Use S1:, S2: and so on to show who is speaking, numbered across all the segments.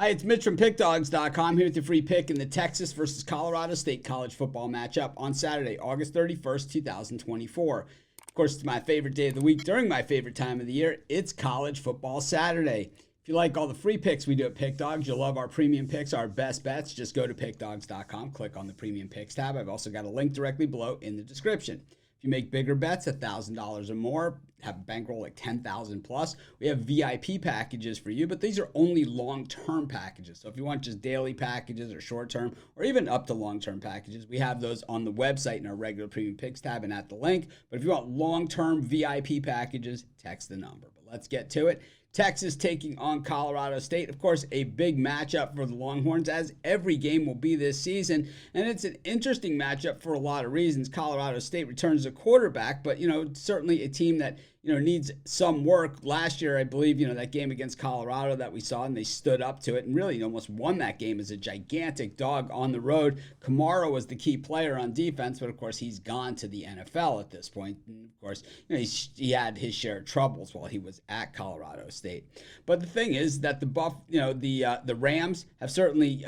S1: Hi, it's Mitch from Pickdawgz.com here with your free pick in the Texas versus Colorado State college football matchup on Saturday, August 31st, 2024. Of course, it's my favorite day of the week during my favorite time of the year. It's College Football Saturday. If you like all the free picks we do at Pickdawgz, you'll love our premium picks, our best bets. Just go to Pickdawgz.com, click on the premium picks tab. I've also got a link directly below in the description. If you make bigger bets, $1,000 or more, have a bankroll like $10,000 plus, we have VIP packages for you, but these are only long-term packages. So if you want just daily packages or short-term or even up to long-term packages, we have those on the website in our regular premium picks tab and at the link. But if you want long-term VIP packages, text the number. But let's get to it. Texas taking on Colorado State. Of course, a big matchup for the Longhorns, as every game will be this season. And it's an interesting matchup for a lot of reasons. Colorado State returns a quarterback, but, certainly a team that, needs some work. Last year, I believe, that game against Colorado that we saw, and they stood up to it and really almost won that game as a gigantic dog on the road. Kamara was the key player on defense, but of course, he's gone to the NFL at this point. And of course, he had his share of troubles while he was at Colorado State. But the thing is that the Rams have certainly,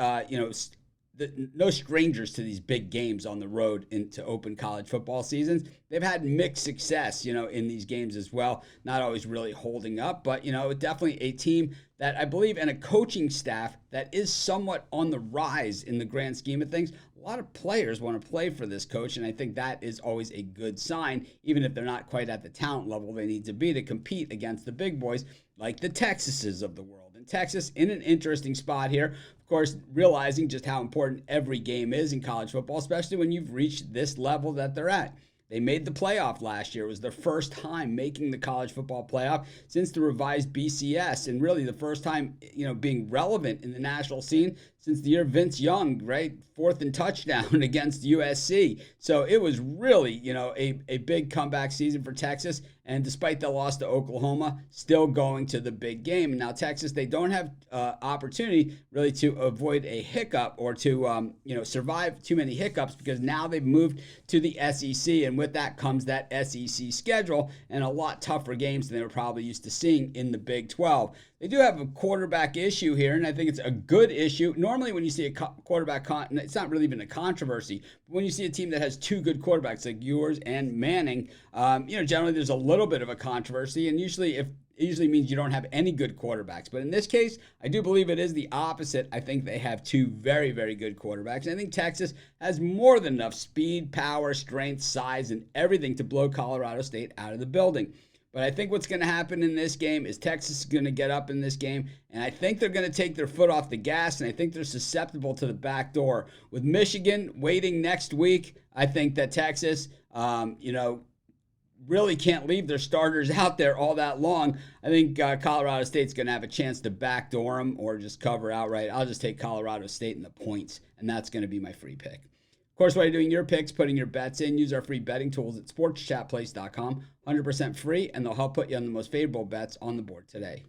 S1: no strangers to these big games on the road into open college football seasons. They've had mixed success, in these games as well. Not always really holding up, but, definitely a team that I believe, and a coaching staff that is somewhat on the rise in the grand scheme of things. A lot of players want to play for this coach, and I think that is always a good sign, even if they're not quite at the talent level they need to be to compete against the big boys like the Texases of the world. And Texas in an interesting spot here. Of course, realizing just how important every game is in college football, especially when you've reached this level that they're at. They made the playoff last year. It was their first time making the college football playoff since the revised BCS, and really the first time, being relevant in the national scene since the year Vince Young, right? Fourth and touchdown against USC. So it was really, a big comeback season for Texas. And despite the loss to Oklahoma, still going to the big game. And now Texas, they don't have opportunity really to avoid a hiccup or to, survive too many hiccups, because now they've moved to the SEC. And with that comes that SEC schedule and a lot tougher games than they were probably used to seeing in the Big 12. They do have a quarterback issue here, and I think it's a good issue. Normally when you see a quarterback, it's not really even a controversy, but when you see a team that has two good quarterbacks like yours and Manning, generally there's a little bit of a controversy, and it usually means you don't have any good quarterbacks. But in this case, I do believe it is the opposite. I think they have two very, very good quarterbacks. And I think Texas has more than enough speed, power, strength, size, and everything to blow Colorado State out of the building. But I think what's going to happen in this game is Texas is going to get up in this game, and I think they're going to take their foot off the gas, and I think they're susceptible to the back door. With Michigan waiting next week, I think that Texas, really can't leave their starters out there all that long. I think Colorado State's going to have a chance to backdoor them or just cover outright. I'll just take Colorado State in the points, and that's going to be my free pick. Of course, while you're doing your picks, putting your bets in, use our free betting tools at sportschatplace.com. 100% free, and they'll help put you on the most favorable bets on the board today.